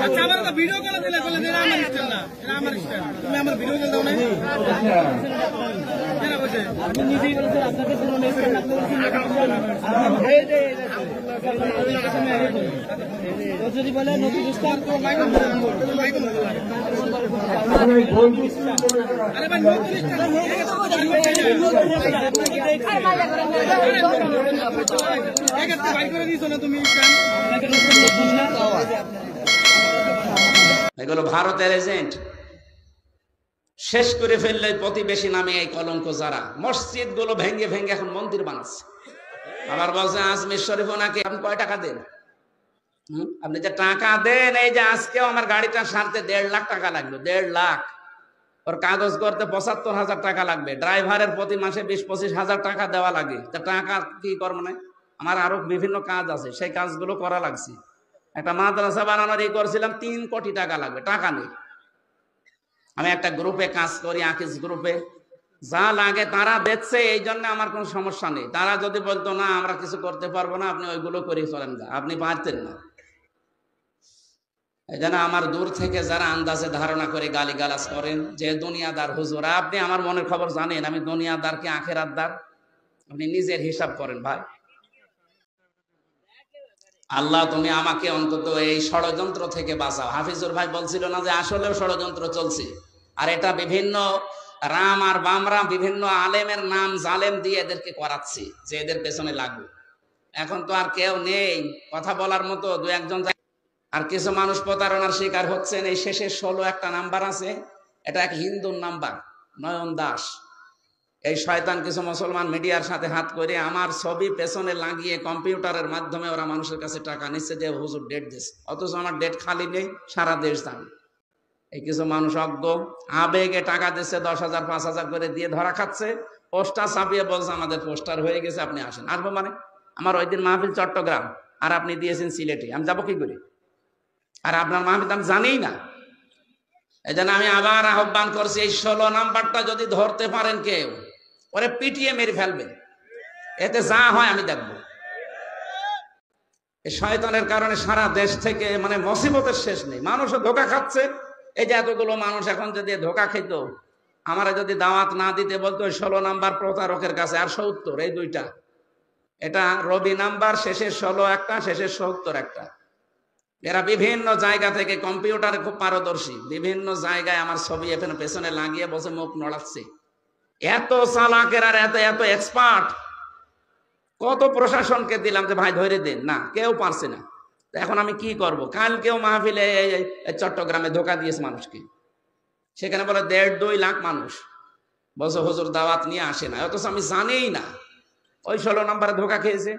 আচ্ছা আমার তো ভিডিও করে দিলে বলে যে আমার স্টাইল না, এটা আমার স্টাইল। তুমি আমার ভিডিও করে দাও না। কেন বলছে? আপনি নিজেই বলেছেন আপনাকে কোনো নেই আপনি বলছেন এই যে যদি বলে নতুন স্টার তো মাইক আরে ভাই নতুন এগুলো ভারতের এজেন্ট শেষ করে ফেললে প্রতিবেশী নামে এই কলঙ্ক যারা মসজিদ গুলো ভেঙে ভেঙে এখন মন্দির বানাচ্ছে। আবার বলছে আজমির শরীফ ওনাকে আপনি কয় টাকা দেন? আপনি যে টাকা দেন, এই যে আজকেও আমার গাড়িটা সারতে 1.5 লাখ টাকা লাগলো, 1.5 লাখ। ওর কাগজ করতে 75,000 টাকা লাগবে, ড্রাইভারের প্রতি মাসে 20-25 হাজার টাকা দেওয়া লাগে। তা টাকা কি করবো না? আমার আরো বিভিন্ন কাজ আছে, সেই কাজগুলো করা লাগছে। একটা মাদ্রাসা বানানোর এই করছিলাম, 3 কোটি টাকা লাগবে, টাকা নেই। আমি একটা গ্রুপে কাজ করি, আকিস গ্রুপে, যা লাগে তারা দেখছে, এই জন্য আমার কোনো সমস্যা নেই। তারা যদি বলতো না আমরা কিছু করতে পারবো না, আপনি ওইগুলো করে চলেন, যা আপনি পারতেন না। এই জন্য আমার দূর থেকে যারা আন্দাজে ধারণা করে গালিগালাজ করেন যে দুনিয়াদার হুজুর, আপনি আমার মনের খবর জানেন আমি দুনিয়াদার কি আখেরাতদার? আপনি নিজের হিসাব করেন ভাই। আল্লাহ তুমি আমাকে অন্তত এই ষড়যন্ত্র থেকে বাঁচাও। হাফিজুর ভাই বলছিল না যে আসলেও ষড়যন্ত্র চলছে, আর এটা বিভিন্ন রাম আর বামরা বিভিন্ন আলেমের নাম জালেম দিয়ে এদেরকে করাচ্ছি যে এদের পেছনে লাগু। এখন তো আর কেউ নেই কথা বলার মতো, দু একজন, আর কিছু মানুষ প্রতারণার শিকার হচ্ছেন। এই শেষের 16 একটা নাম্বার আছে, এটা এক হিন্দুর নাম্বার, নয়ন দাস। এই শয়তান কিছু মুসলমান মিডিয়ার সাথে হাত করে আমার ছবি পেছনে লাগিয়ে কম্পিউটারের মাধ্যমে ওরা মানুষের কাছে টাকা নিচ্ছে যে হুজুর ডেট দিচ্ছে, অথচ আমার ডেট খালি নেই, সারা দেশ জানে। এই কিছু মানুষ অজ্ঞ আবেগে টাকা দিচ্ছে, 10,000 5,000 করে দিয়ে ধরা খাচ্ছে। পোস্টার ছাপিয়ে বলছে আমাদের পোস্টার হয়ে গেছে, আপনি আসেন। আসবো মানে আমার ওই দিন মাহফিল চট্টগ্রাম, আর আপনি দিয়েছেন সিলেটে, আমি যাবো কি করে? আর আপনার মাহফিল আমি জানিই না। এই জন্য আমি আবার আহ্বান করছি, এই 16 নাম্বারটা যদি ধরতে পারেন কেউ, ওরে পিটিয়ে মেরে ফেলবেন, এতে যা হয় আমি দেখবো। এই শয়তানের কারণে সারা দেশ থেকে মানে মুসিবতের শেষ নেই, মানুষও ধোকা খাচ্ছে। এই যে এতগুলো মানুষ এখন যদি ধোকা খেত, আমারা যদি দাওয়াত না দিতে বলতো 16 নাম্বার প্রতারকের কাছে, আর 70, এই দুইটা, এটা রবি নাম্বার, শেষের 16 একটা, শেষের 70 একটা। এরা বিভিন্ন জায়গা থেকে কম্পিউটারে খুব পারদর্শী, বিভিন্ন জায়গায় আমার ছবি এখানে পেছনে লাগিয়ে বসে মুখ নড়াচ্ছে। এত চালাকের আর এত এত এক্সপার্ট, কত প্রশাসনকে দিলাম যে ভাই ধরে দেন, না কেউ পারছে না। এখন আমি কি করব? কালকেও মাহফিলে চট্টগ্রামে ধোকা দিয়েছে মানুষকে, সেখানে বলে 1.5-2 লাখ মানুষ, বলছে হুজুর দাওয়াত নিয়ে আসে না, অথচ আমি জানিই না। ওই 16 নম্বরে ধোকা খেয়েছে,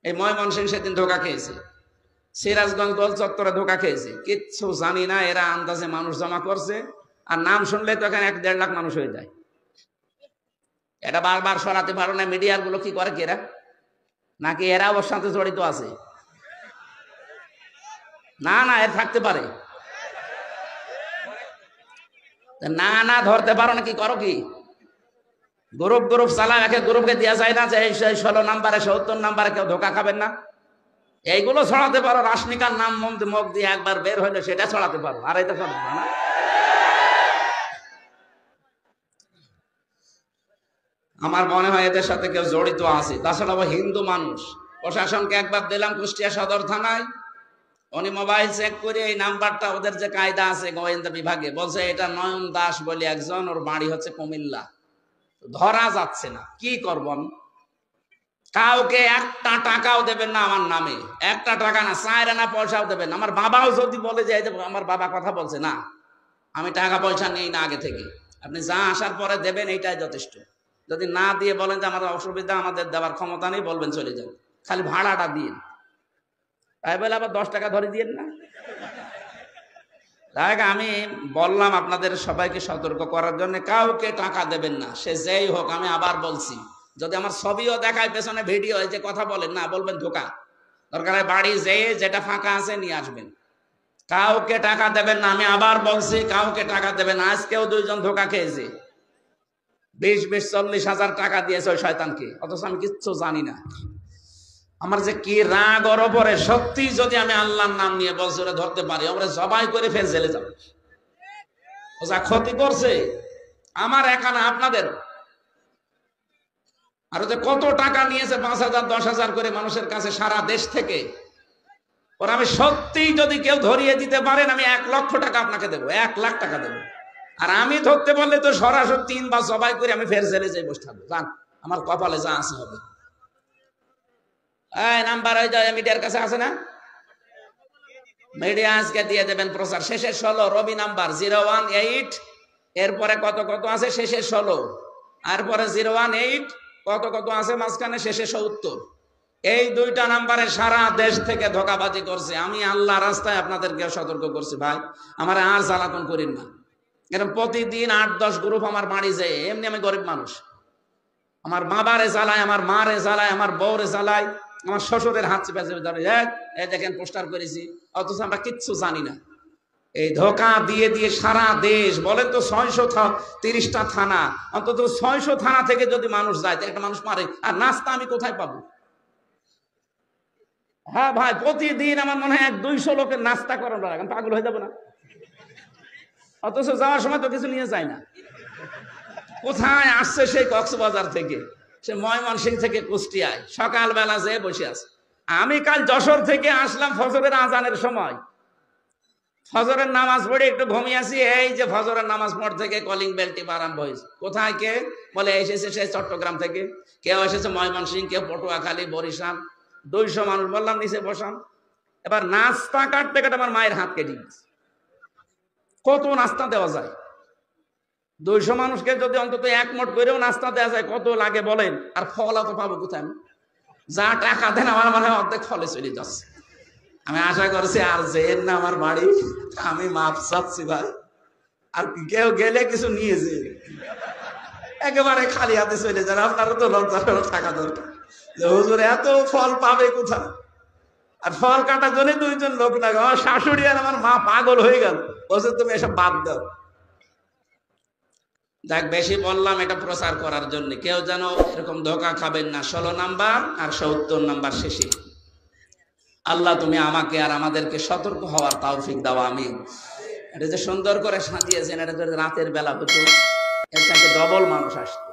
এই ময়মনসিংহ সেদিন ধোকা খেয়েছে, সিরাজগঞ্জ গোল চত্বরে ধোকা খেয়েছে, কিচ্ছু জানি না। এরা আন্দাজে মানুষ জমা করছে, আর নাম শুনলে তো এখানে 1-1.5 লাখ মানুষ হয়ে যায়। এটা বারবার সরাতে পারো না। মিডিয়ার গুলো কি করে এরা, নাকি এরা ওর সাথে জড়িত আছে? না না, এর থাকতে পারে না। না ধরতে পারো না, কি করো কি? গ্রুপ গ্রুপ চালা, একে গ্রুপকে দেওয়া যায় না যে 16 নাম্বারে 70 নাম্বারে কেউ ধোকা খাবেন না। এইগুলো ছড়াতে পারো, রাশনিকার নাম মুখ দিয়ে একবার বের হইলে সেটা ছড়াতে পারো, আর এটা ছড়াতে পারো না। আমার মনে হয় এদের সাথে কেউ জড়িত আছে। তাছাড়া হিন্দু মানুষ, প্রশাসনকে একবার দিলাম কুষ্টিয়া সদর থানায়, উনি মোবাইল চেক করে এই নাম্বারটা, ওদের যে কায়দা আছে গোয়েন্দা বিভাগে, বলছে এটা নয়ন দাস বলে একজন, ওর বাড়ি হচ্ছে কুমিল্লা। ধরা যাচ্ছে না, কি করব আমি? কাউকে একটা টাকাও দেবেন না আমার নামে, একটা টাকা না, 4 আনা পয়সাও দেবেন না। আমার বাবাও যদি বলে যে আমার বাবা কথা বলছে, না আমি টাকা পয়সা নেই না আগে থেকে, আপনি যা আসার পরে দেবেন এইটাই যথেষ্ট। যদি না দিয়ে বলেন যে আমার অসুবিধা, আমাদের দেওয়ার ক্ষমতা নেই, বলবেন চলে যান, খালি ভাড়াটা দিন। তাই বলে আবার 10 টাকা ধরে দিয়েন না। তাই আমি বললাম আপনাদের সবাইকে সতর্ক করার জন্য, কাউকে টাকা দেবেন না, সে যেই হোক। আমি আবার বলছি, যদি আমার ছবিও দেখায় পেছনে ভিডিও, যে কথা বলেন না, বলবেন ধোকা। দরকার হয় বাড়ি যেয়ে যেটা ফাঁকা আছে নিয়ে আসবেন, কাউকে টাকা দেবেন না। আমি আবার বলছি, কাউকে টাকা দেবেন না। আজকেও 2 জন ধোকা খেয়েছে, 20-40 হাজার টাকা দিয়েছে ওই শয়তানকে, অথচ আমি কিচ্ছু জানি না। আমার যে কি রাগ ওর ওপরে, সত্যি যদি আমি আল্লাহর নাম নিয়ে বছরে ধরতে পারি, আমরা জবাই করে ফের জেলে যাব। ও যা ক্ষতি করছে আমার একা না, আপনাদের। আর যে কত টাকা নিয়েছে, 5,000 10,000 করে মানুষের কাছে সারা দেশ থেকে। ওর আমি সত্যি যদি কেউ ধরিয়ে দিতে পারেন, আমি 1 লক্ষ টাকা আপনাকে দেবো, 1 লাখ টাকা দেবো। আর আমি ধরতে বললে তো সরাসরি 3 বার জবাই করে আমি ফের জেলে যাই, বসে থাকবো। জান, আমার কপালে যা আছে হবে। এই নাম্বার ওই যে মিডিয়ার কাছে আছে না, মিডিয়া আজকে দিয়ে দেবেন প্রচার। শেষে 16 রবি নাম্বার 018, এরপরে কত কত আছে শেষে 16, আর পরে 018 কত কত আছে মাঝখানে শেষে 70। এই 2টা নাম্বারে সারা দেশ থেকে ধোঁকাবাজি করছে। আমি আল্লাহ রাস্তায় আপনাদেরকে সতর্ক করছি, ভাই আমার আর জ্বালাতন করেন না। এরকম প্রতিদিন 8-10 গ্রুপ আমার বাড়ি যায়। এমনি আমি গরিব মানুষ, আমার বাবারে জ্বালায়, আমার মারে জ্বালায়, আমার বউরে জ্বালায়, আমার শ্বশুরের হাত চেপে চেপে ধরে, এই দেখেন পোস্টার করেছি, অথচ আমরা কিচ্ছু জানি না। এই ধোঁকা দিয়ে দিয়ে সারা দেশ, বলেন তো 630টা থানা, অন্তত 600 থানা থেকে যদি মানুষ যায়, একটা মানুষ মারে, আর নাস্তা আমি কোথায় পাবো? হ্যাঁ ভাই, প্রতিদিন আমার মনে হয় 100-200 লোকের নাস্তা করানো লাগে, পাগল হয়ে যাবো না? অথচ যাওয়ার সময় তো কিছু নিয়ে যায় না। কোথায় আসছে সেই কক্সবাজার থেকে, সে ময়মনসিংহ থেকে কুষ্টিয়ায়, সকালবেলা যেয়ে বসে আছে। আমি কাল যশোর থেকে আসলাম ফজরের আজানের সময়, ফজরের নামাজ পড়ে একটু ঘুমিয়ে আছি। এই যে ফজরের নামাজ পড় থেকে কলিং বেল টিপা আরম্ভ হয়েছে। কোথায় কে বলে, এসেছে সে চট্টগ্রাম থেকে, কেউ এসেছে ময়মনসিংহ, কেউ পটুয়াখালী, বরিশাল। 200 মানুষ। বললাম নিচে বসান। এবার নাস্তা কাটতে কাটতে আমার মায়ের হাত কেটে গেছে। কত নাস্তা দেওয়া যায়? 200 মানুষকে যদি অন্তত 1 মোট করেও নাস্তা দেওয়া যায়, কত লাগে বলেন? আর ফল তো পাবো কোথায়? আমি যা টাকা দেন আমার মনে হয় অর্ধেক ফলে চলে যাচ্ছে। আমি আশা করছি আর যেন না আমার বাড়ি, আমি মাপ চাচ্ছি ভাই, আর কেউ গেলে কিছু নিয়ে যে একেবারে খালি হাতে চলে যান। আপনারও তো লজ্জা থাকা দরকার যে হুজুর এত ফল পাবে কোথায়? আর ফল কাটার জন্য 2জন লোক লাগে। আমার শাশুড়ি আর আমার মা পাগল হয়ে গেল, বলছে তুমি এসব বাদ দাও। দেখ, বেশি বললাম এটা প্রচার করার জন্য, কেউ যেন এরকম ধোঁকা খাবেন না। 16 নাম্বার আর 70 নাম্বার শেষে। আল্লাহ তুমি আমাকে আর আমাদেরকে সতর্ক হওয়ার তৌফিক দাও, আমিন। এটা যে সুন্দর করে সাজিয়েছেন, এটা যদি রাতের বেলা হতো, এর চাইতে ডবল মানুষ আসতো।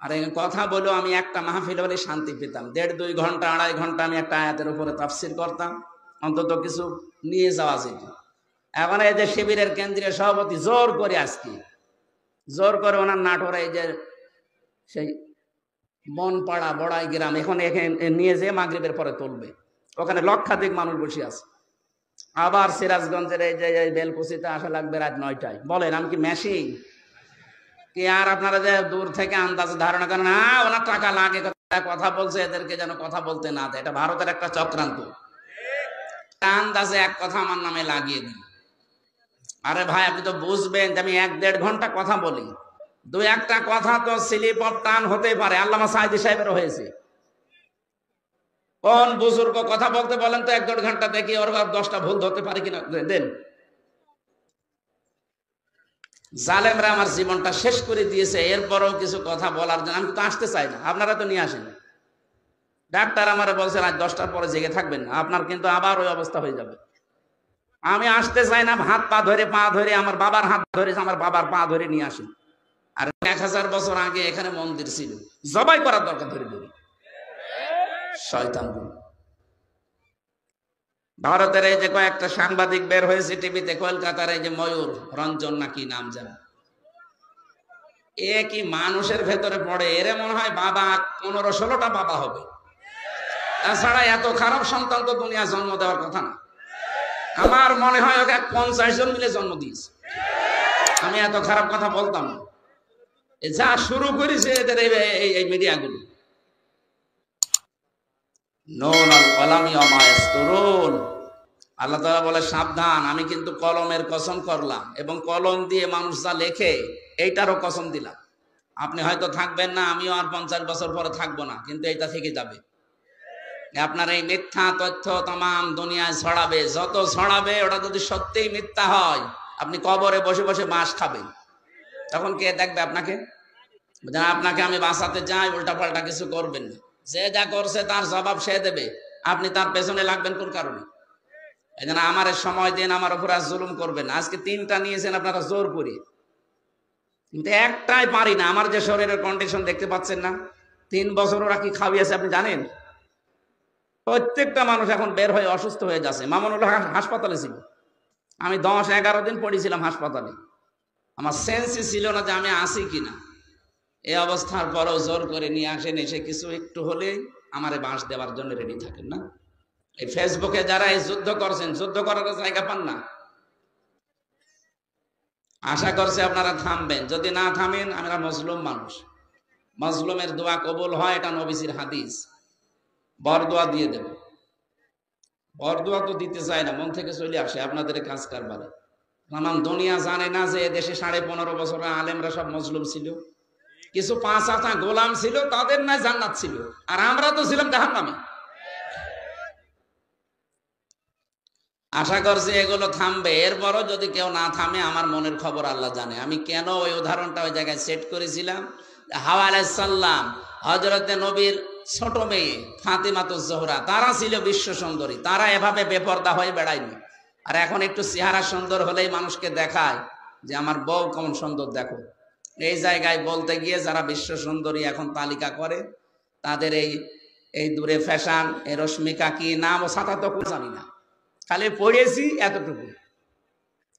আর এই কথা বলেও আমি একটা মাহফিল হলে শান্তি পেতাম। 1.5-2 ঘন্টা 2.5 ঘন্টা আমি একটা আয়াতের উপরে তাফসির করতাম, অন্তত কিছু নিয়ে যাওয়া যেত। এখন এই যে শিবিরের কেন্দ্রীয় সভাপতি জোর করে আজকে, জোর করে ওনার নাটোরে এই যে সেই বনপাড়া বড়াই গ্রাম, এখন এখানে নিয়ে যেয়ে মাগরিবের পরে তুলবে। ওখানে লক্ষাধিক মানুষ বসে আছে। আবার সিরাজগঞ্জের এই যে বেলকুচিতে আসা লাগবে রাত 9টায়। বলেন আমি কি মেশিন? কি আর আপনারা যে দূর থেকে আন্দাজে ধারণা করেন, না ওনার টাকা লাগে, কথা বলছে, এদেরকে যেন কথা বলতে না দেয়। এটা ভারতের একটা চক্রান্ত। আন্দাজে এক কথা আমার নামে লাগিয়ে দিই। আরে ভাই, আপনি তো বুঝবেন যে আমি 1-1.5 ঘন্টা কথা বলি। 2-1টা কথা তো স্লিপ অফ টান হতে পারে। আল্লামা সাঈদী সাহেবেরও হয়েছে। কোন বুজুর্গ কথা বলতে বলেন তো 1-1.5 ঘন্টা, দেখি ওর 10টা ভুল ধরতে পারে কিনা দেন। জালেমরা আমার জীবনটা শেষ করে দিয়েছে, এরপরও কিছু কথা বলার জন্য আমি তো আসতে চাই না। আপনারা তো নিয়ে আসেন। ডাক্তার আমারে বলছে রাত 10টার পরে জেগে থাকবেন না, আপনার কিন্তু আবার ওই অবস্থা হয়ে যাবে। আমি আসতে চাই না। হাত পা ধরে, পা ধরে, আমার বাবার হাত ধরে, আমার বাবার পা ধরে নিয়ে আসেন। আর 1000 বছর আগে এখানে মন্দির ছিল, জবাই করার দরকার ধরে ধরে শয়তান। ভারতের এই যে কয়েকটা সাংবাদিক বের হয়েছে টিভিতে, কলকাতার এই যে ময়ূর রঞ্জন নাকি নাম জানা, এ কি মানুষের ভেতরে পড়ে? এরে মনে হয় বাবা 15-16টা বাবা হবে। তাছাড়া এত খারাপ সন্তান তো দুনিয়া জন্ম দেওয়ার কথা না। আমার মনে হয় ওকে 50 জন মিলে জন্ম দিয়েছে। আমি এত খারাপ কথা বলতাম না। যা শুরু করেছে এদের এই মিডিয়াগুলো। আল্লাহ তাআলা বলে সাবধান, আমি কিন্তু কলমের কসম করলাম, এবং কলম দিয়ে মানুষ যা লেখে এইটারও কসম দিলাম। আপনি হয়তো থাকবেন না, আমিও আর 50 বছর পরে থাকবো না, কিন্তু এইটা থেকে যাবে। আপনার এই মিথ্যা তথ্য তাম দুনিয়ায় ছড়াবে, যত ছড়াবে ওটা যদি সত্যিই মিথ্যা হয়, আপনি কবরে বসে বসে বাঁশ খাবেন। তখন কে দেখবে আপনাকে? আপনাকে আমি বাঁচাতে চাই, উল্টা পাল্টা কিছু করবেন না। যে যা করছে তার জবাব সে দেবে, আপনি তার পেছনে লাগবেন কোন কারণে? এই জন্য আমার সময় দিন, আমার উপর আজ জুলুম করবেন। আজকে 3টা নিয়েছেন আপনারা জোর করে, কিন্তু একটাই পারি না। আমার যে শরীরের কন্ডিশন দেখতে পাচ্ছেন না, 3 বছর ওরা কি খাওয়িয়েছে আপনি জানেন? প্রত্যেকটা মানুষ এখন বের হয়ে অসুস্থ হয়ে যাচ্ছে। মামুনুল হক হাসপাতালে ছিল, আমি 10-11 দিন পড়েছিলাম হাসপাতালে। আমার সেন্সই ছিল না যে আমি আসি কিনা। এই অবস্থার পরেও জোর করে নিয়ে আসেন, এসে কিছু একটু হলে আমারে বাঁশ দেওয়ার জন্য রেডি থাকেন না। এই ফেসবুকে যারা এই যুদ্ধ করছেন, যুদ্ধ করার জায়গা পান না। আশা করছে আপনারা থামবেন। যদি না থামেন, আমরা মজলুম মানুষ, মজলুমের দোয়া কবুল হয়, এটা নবীজির হাদিস। বরদোয়া দিয়ে দেব। বরদোয়া তো দিতে চায় না, মন থেকে চলে আসে আপনাদের কাজ কারবারে। আমার দুনিয়া জানে না যে এদেশে 15.5 বছর আলেমরা সব মজলুম ছিল, কিছু 5 আনা গোলাম ছিল, তাদের না জান্নাত ছিল, আর আমরা তো ছিলাম জাহান্নামে। আশা করছি এগুলো থামবে। এরপরও যদি কেউ না থামে, আমার মনের খবর আল্লাহ জানে। আমি কেন ওই উদাহরণটা ওই জায়গায় সেট করেছিলাম, হাওয়া আলাইহিস সালাম, হযরতে নবীর ছোট মেয়ে ফাতিমাতুজ জোহরা, তারা ছিল বিশ্ব সুন্দরী, তারা এভাবে বেপরদা হয়ে বেড়ায়নি। আর এখন একটু চেহারা সুন্দর হলেই মানুষকে দেখায় যে আমার বউ কেমন সুন্দর দেখো। এই জায়গায় বলতে গিয়ে যারা বিশ্ব সুন্দরী এখন তালিকা করে, তাদের এই দূরে ফ্যাশন, এই রশ্মিকা কি নাম ও ছাতা তো জানি না, খালি পড়েছি এতটুকু,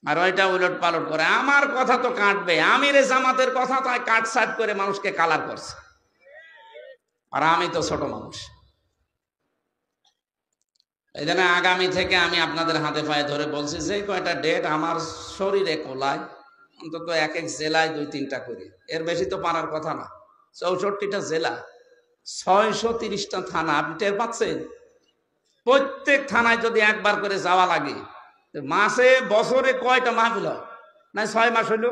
আর ওইটা উলট পালট করে। আমার কথা তো কাটবে, আমির জামাতের কথা তাই কাটছাট করে মানুষকে কালার করছে, আর আমি তো ছোট মানুষ। এই জন্য আগামী থেকে আমি আপনাদের হাতে পায়ে ধরে বলছি, যে কয়টা ডেট আমার শরীরে কোলায়, অন্তত এক এক জেলায় 2-3টা করে, এর বেশি তো পারার কথা না। 64টা জেলা, 630টা থানা, আপনি টের পাচ্ছেন? প্রত্যেক থানায় যদি একবার করে যাওয়া লাগে, মাসে বছরে কয়টা মাহফিল হয়? না 6 মাস হইল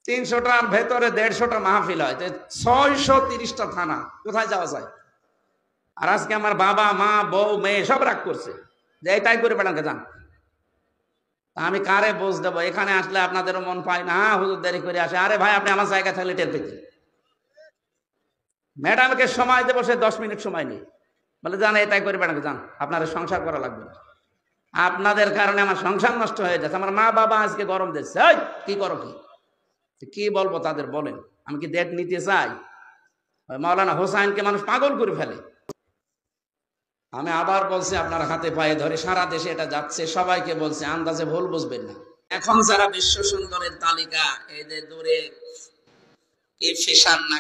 300টার ভেতরে 150টা মাহফিল হয়, 630টা থানা, কোথায় যাওয়া যায়? আর আজকে আমার বাবা মা বউ মেয়ে সব রাগ করছে যে এটাই করে বেড়াকে যান। আমি কারে বোঝ দেবো? এখানে আসলে আপনাদেরও মন পায় না, হুজুর দেরি করে আসে। আরে ভাই, আপনি আমার জায়গা থাকলে টের পেতেন। ম্যাডামকে সময় দেবো, সে 10 মিনিট সময় নেই, বলে যান এটাই করে বেড়াকে যান, আপনার সংসার করা লাগবে না। আপনাদের কারণে আমার সংসার নষ্ট হয়ে যাচ্ছে। আমার মা বাবা আজকে গরম দিচ্ছে, এই কি করো, কি বলবো তাদের বলেন? আমি কি ডেট নিতে চাই? মাওলানা হোসাইনকে মানুষ পাগল করে ফেলে। আমি আবার বলছি, আপনার হাতে পায়ে ধরে, সারা দেশে এটা যাচ্ছে, সবাইকে বলছে, আন্দাজে ভুল বুঝবেন না। এখন যারা বিশ্ব সুন্দরের তালিকা, এই যে দূরে কি ফিশান না